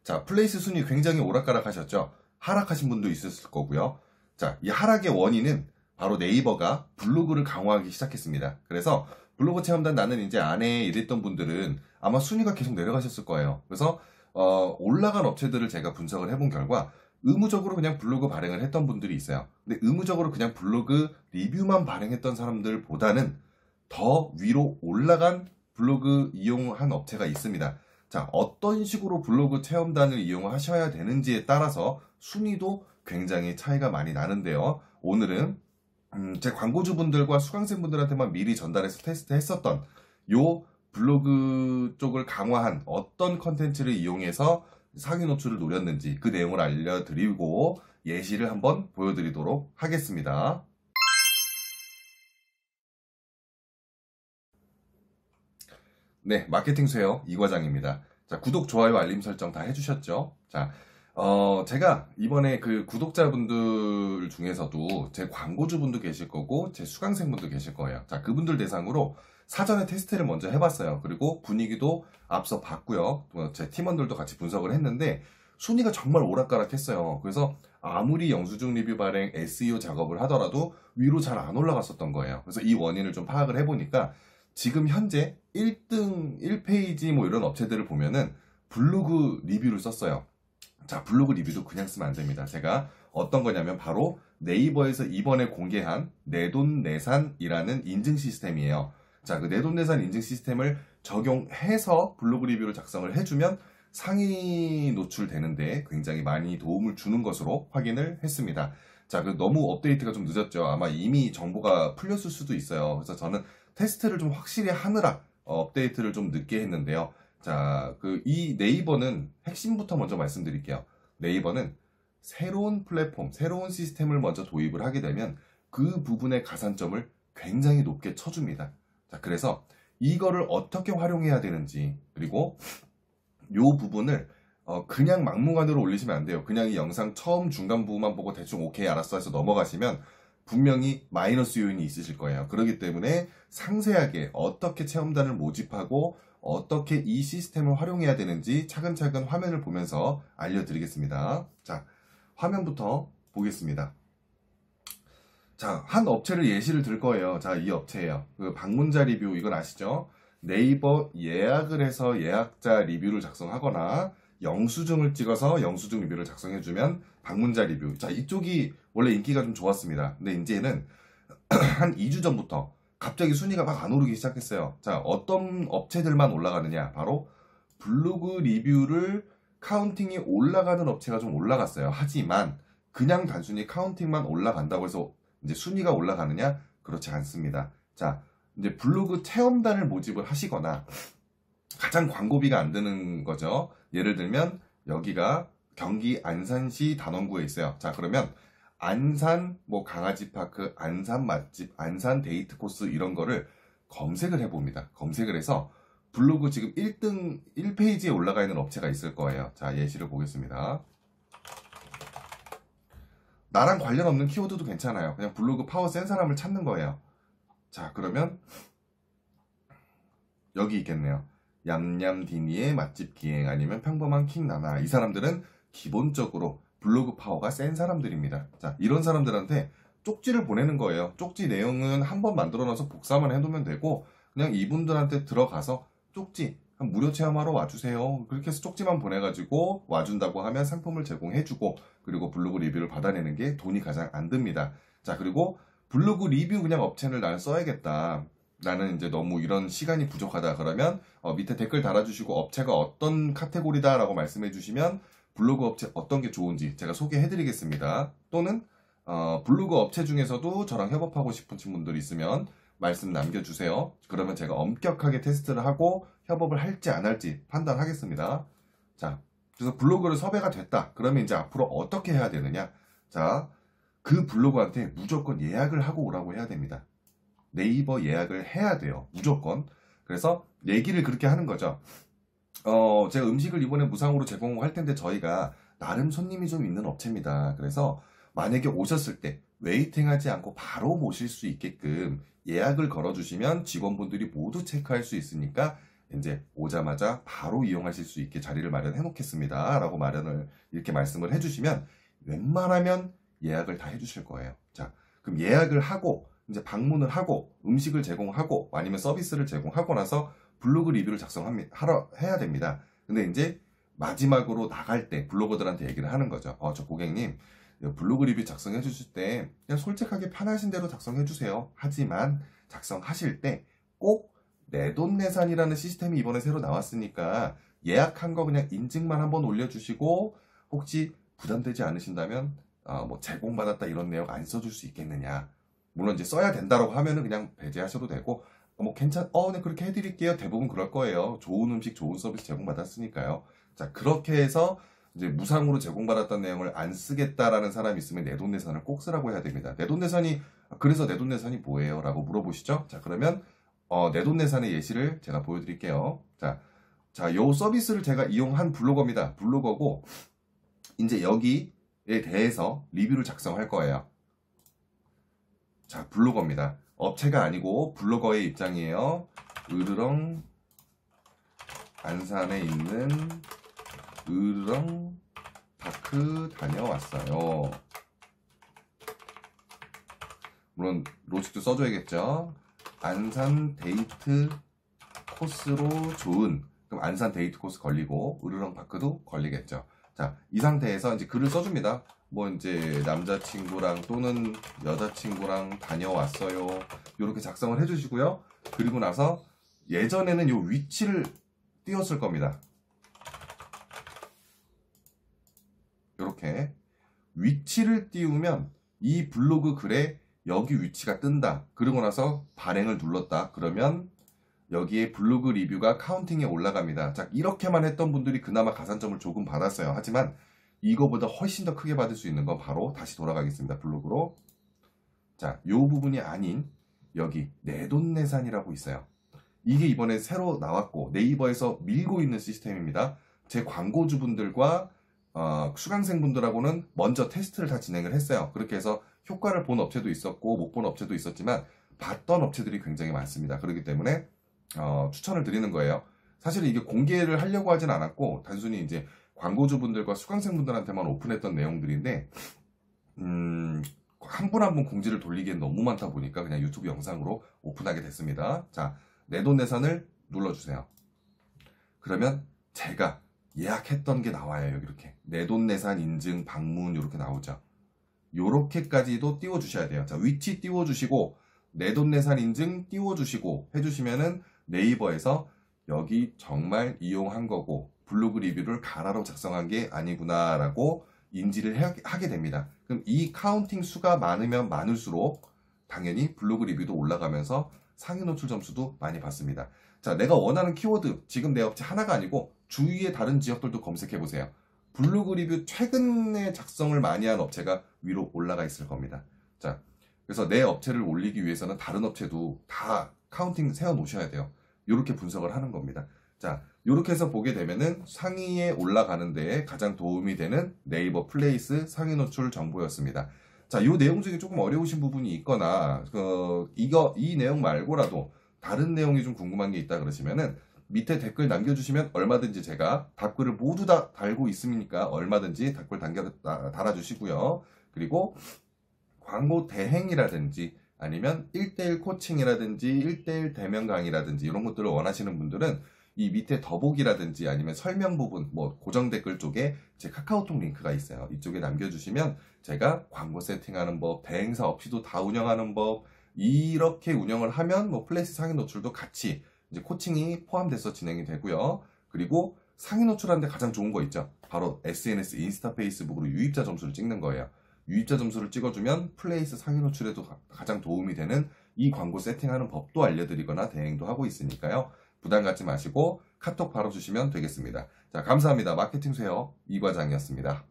자, 플레이스 순위 굉장히 오락가락 하셨죠? 하락하신 분도 있었을 거고요. 자, 이 하락의 원인은 바로 네이버가 블로그를 강화하기 시작했습니다. 그래서 블로그 체험단 나는 이제 안 해 이랬던 분들은 아마 순위가 계속 내려가셨을 거예요. 그래서 올라간 업체들을 제가 분석을 해본 결과 의무적으로 그냥 블로그 발행을 했던 분들이 있어요. 근데 의무적으로 그냥 블로그 리뷰만 발행했던 사람들보다는 더 위로 올라간 블로그 이용한 업체가 있습니다. 자, 어떤 식으로 블로그 체험단을 이용하셔야 되는지에 따라서 순위도 굉장히 차이가 많이 나는데요. 오늘은 제 광고주분들과 수강생분들한테만 미리 전달해서 테스트했었던 요 블로그 쪽을 강화한 어떤 컨텐츠를 이용해서 상위 노출을 노렸는지 그 내용을 알려드리고 예시를 한번 보여드리도록 하겠습니다. 네, 마케팅 수요 이과장입니다. 자, 구독, 좋아요, 알림 설정 다 해주셨죠? 자, 제가 이번에 그 구독자분들 중에서도 제 광고주분도 계실 거고 제 수강생분도 계실 거예요. 자, 그분들 대상으로 사전에 테스트를 먼저 해봤어요. 그리고 분위기도 앞서 봤고요. 제 팀원들도 같이 분석을 했는데 순위가 정말 오락가락했어요. 그래서 아무리 영수증 리뷰 발행, SEO 작업을 하더라도 위로 잘 안 올라갔었던 거예요. 그래서 이 원인을 좀 파악을 해보니까 지금 현재 1등, 1페이지 뭐 이런 업체들을 보면은 블로그 리뷰를 썼어요. 자, 블로그 리뷰도 그냥 쓰면 안 됩니다. 제가 어떤 거냐면 바로 네이버에서 이번에 공개한 내돈내산이라는 인증 시스템이에요. 자, 그 내돈내산 인증 시스템을 적용해서 블로그 리뷰를 작성을 해주면 상위 노출되는데 굉장히 많이 도움을 주는 것으로 확인을 했습니다. 자, 그 너무 업데이트가 좀 늦었죠. 아마 이미 정보가 풀렸을 수도 있어요. 그래서 저는 테스트를 좀 확실히 하느라 업데이트를 좀 늦게 했는데요. 자, 이 네이버는 핵심부터 먼저 말씀드릴게요. 네이버는 새로운 플랫폼, 새로운 시스템을 먼저 도입을 하게 되면 그 부분의 가산점을 굉장히 높게 쳐줍니다. 자, 그래서 이거를 어떻게 활용해야 되는지, 그리고 요 부분을 그냥 막무가내로 올리시면 안 돼요. 그냥 이 영상 처음 중간 부분만 보고 대충 오케이 알았어 해서 넘어가시면 분명히 마이너스 요인이 있으실 거예요. 그렇기 때문에 상세하게 어떻게 체험단을 모집하고 어떻게 이 시스템을 활용해야 되는지 차근차근 화면을 보면서 알려드리겠습니다. 자, 화면부터 보겠습니다. 자, 한 업체를 예시를 들 거예요. 자, 이 업체예요. 그 방문자 리뷰, 이건 아시죠? 네이버 예약을 해서 예약자 리뷰를 작성하거나 영수증을 찍어서 영수증 리뷰를 작성해주면 방문자 리뷰. 자, 이쪽이 원래 인기가 좀 좋았습니다. 근데 이제는 한 2주 전부터 갑자기 순위가 막 안 오르기 시작했어요. 자, 어떤 업체들만 올라가느냐? 바로 블로그 리뷰를 카운팅이 올라가는 업체가 좀 올라갔어요. 하지만 그냥 단순히 카운팅만 올라간다고 해서 이제 순위가 올라가느냐? 그렇지 않습니다. 자, 이제 블로그 체험단을 모집을 하시거나 가장 광고비가 안 드는 거죠. 예를 들면 여기가 경기 안산시 단원구에 있어요. 자, 그러면 안산 뭐 강아지 파크, 안산 맛집, 안산 데이트 코스 이런 거를 검색을 해봅니다. 검색을 해서 블로그 지금 1등 1페이지에 올라가 있는 업체가 있을 거예요. 자, 예시를 보겠습니다. 나랑 관련 없는 키워드도 괜찮아요. 그냥 블로그 파워 센 사람을 찾는 거예요. 자, 그러면 여기 있겠네요. 얌얌디니의 맛집 기행, 아니면 평범한 킹나나. 이 사람들은 기본적으로 블로그 파워가 센 사람들입니다. 자, 이런 사람들한테 쪽지를 보내는 거예요. 쪽지 내용은 한번 만들어 놔서 복사만 해두면 되고 그냥 이분들한테 들어가서 쪽지 무료 체험하러 와주세요. 그렇게 해서 쪽지만 보내가지고 와준다고 하면 상품을 제공해주고, 그리고 블로그 리뷰를 받아내는 게 돈이 가장 안 듭니다. 자, 그리고 블로그 리뷰 그냥 업체를 나는 써야겠다, 나는 이제 너무 이런 시간이 부족하다 그러면 밑에 댓글 달아주시고 업체가 어떤 카테고리다 라고 말씀해 주시면 블로그 업체 어떤 게 좋은지 제가 소개해 드리겠습니다. 또는 블로그 업체 중에서도 저랑 협업하고 싶은 분들이 있으면 말씀 남겨주세요. 그러면 제가 엄격하게 테스트를 하고 협업을 할지 안 할지 판단하겠습니다. 자, 그래서 블로그를 섭외가 됐다. 그러면 이제 앞으로 어떻게 해야 되느냐? 자, 그 블로그한테 무조건 예약을 하고 오라고 해야 됩니다. 네이버 예약을 해야 돼요. 무조건. 그래서 얘기를 그렇게 하는 거죠. 제가 음식을 이번에 무상으로 제공할 텐데 저희가 나름 손님이 좀 있는 업체입니다. 그래서 만약에 오셨을 때 웨이팅하지 않고 바로 모실 수 있게끔 예약을 걸어주시면 직원분들이 모두 체크할 수 있으니까 이제 오자마자 바로 이용하실 수 있게 자리를 마련해 놓겠습니다. 라고 이렇게 말씀을 해주시면 웬만하면 예약을 다 해주실 거예요. 자, 그럼 예약을 하고 이제 방문을 하고 음식을 제공하고 아니면 서비스를 제공하고 나서 블로그 리뷰를 해야 됩니다. 근데 이제 마지막으로 나갈 때 블로거들한테 얘기를 하는 거죠. 저 고객님 블로그 리뷰 작성해 주실 때 그냥 솔직하게 편하신 대로 작성해 주세요. 하지만 작성하실 때 꼭 내돈내산이라는 시스템이 이번에 새로 나왔으니까 예약한 거 그냥 인증만 한번 올려주시고 혹시 부담되지 않으신다면 뭐 제공받았다 이런 내용 안 써줄 수 있겠느냐. 물론 이제 써야 된다라고 하면은 그냥 배제하셔도 되고 뭐 네 그렇게 해드릴게요. 대부분 그럴 거예요. 좋은 음식, 좋은 서비스 제공받았으니까요. 자, 그렇게 해서 이제 무상으로 제공받았던 내용을 안 쓰겠다라는 사람이 있으면 내돈내산을 꼭 쓰라고 해야 됩니다. 그래서 내돈내산이 뭐예요? 라고 물어보시죠. 자, 그러면 내돈내산의 예시를 제가 보여드릴게요. 자, 요 서비스를 제가 이용한 블로거입니다. 블로거고 이제 여기에 대해서 리뷰를 작성할 거예요. 자, 블로거입니다. 업체가 아니고 블로거의 입장이에요. 으르렁 안산에 있는 으르렁 파크 다녀왔어요. 물론 로직도 써줘야겠죠. 안산 데이트 코스로 좋은, 그럼 안산 데이트 코스 걸리고 으르렁 파크도 걸리겠죠. 자, 이 상태에서 이제 글을 써줍니다. 뭐 이제 남자친구랑 또는 여자친구랑 다녀왔어요. 이렇게 작성을 해주시고요. 그리고 나서 예전에는 요 위치를 띄웠을 겁니다. 이렇게 위치를 띄우면 이 블로그 글에 여기 위치가 뜬다. 그러고 나서 발행을 눌렀다. 그러면 여기에 블로그 리뷰가 카운팅에 올라갑니다. 자, 이렇게만 했던 분들이 그나마 가산점을 조금 받았어요. 하지만 이거보다 훨씬 더 크게 받을 수 있는 건 바로 다시 돌아가겠습니다. 블로그로. 자, 요 부분이 아닌 여기 내돈내산이라고 있어요. 이게 이번에 새로 나왔고 네이버에서 밀고 있는 시스템입니다. 제 광고주분들과 수강생분들하고는 먼저 테스트를 다 진행을 했어요. 그렇게 해서 효과를 본 업체도 있었고 못 본 업체도 있었지만 봤던 업체들이 굉장히 많습니다. 그렇기 때문에 추천을 드리는 거예요. 사실 이게 공개를 하려고 하진 않았고 단순히 이제 광고주분들과 수강생분들한테만 오픈했던 내용들인데 한 분 한 분 공지를 돌리기엔 너무 많다 보니까 그냥 유튜브 영상으로 오픈하게 됐습니다. 자, 내돈내산을 눌러주세요. 그러면 제가 예약했던 게 나와요. 여기 이렇게 내돈내산 인증 방문 이렇게 나오죠. 요렇게까지도 띄워주셔야 돼요. 자, 위치 띄워주시고 내돈내산 인증 띄워주시고 해주시면은 네이버에서 여기 정말 이용한 거고 블로그 리뷰를 가라로 작성한 게 아니구나 라고 인지를 하게 됩니다. 그럼 이 카운팅 수가 많으면 많을수록 당연히 블로그 리뷰도 올라가면서 상위 노출 점수도 많이 받습니다. 자, 내가 원하는 키워드 지금 내 업체 하나가 아니고 주위의 다른 지역들도 검색해 보세요. 블로그 리뷰 최근에 작성을 많이 한 업체가 위로 올라가 있을 겁니다. 자, 그래서 내 업체를 올리기 위해서는 다른 업체도 다 카운팅 세워 놓으셔야 돼요. 이렇게 분석을 하는 겁니다. 자, 이렇게 해서 보게 되면은 상위에 올라가는 데에 가장 도움이 되는 네이버 플레이스 상위 노출 정보였습니다. 자, 이 내용 중에 조금 어려우신 부분이 있거나 이 내용 말고라도 다른 내용이 좀 궁금한 게 있다 그러시면은 밑에 댓글 남겨주시면 얼마든지 제가 답글을 모두 다 달고 있으니까 얼마든지 댓글 달아주시고요. 그리고 광고 대행이라든지 아니면 1:1 코칭이라든지 1:1 대면 강의라든지 이런 것들을 원하시는 분들은 이 밑에 더보기라든지 아니면 설명 부분, 뭐 고정 댓글 쪽에 제 카카오톡 링크가 있어요. 이쪽에 남겨주시면 제가 광고 세팅하는 법, 대행사 없이도 다 운영하는 법, 이렇게 운영을 하면 뭐 플레이스 상위 노출도 같이 이제 코칭이 포함돼서 진행이 되고요. 그리고 상위 노출하는데 가장 좋은 거 있죠. 바로 SNS, 인스타, 페이스북으로 유입자 점수를 찍는 거예요. 유입자 점수를 찍어주면 플레이스 상위 노출에도 가장 도움이 되는 이 광고 세팅하는 법도 알려드리거나 대행도 하고 있으니까요. 부담 갖지 마시고 카톡 바로 주시면 되겠습니다. 자, 감사합니다. 마케팅 쇠어 이과장이었습니다.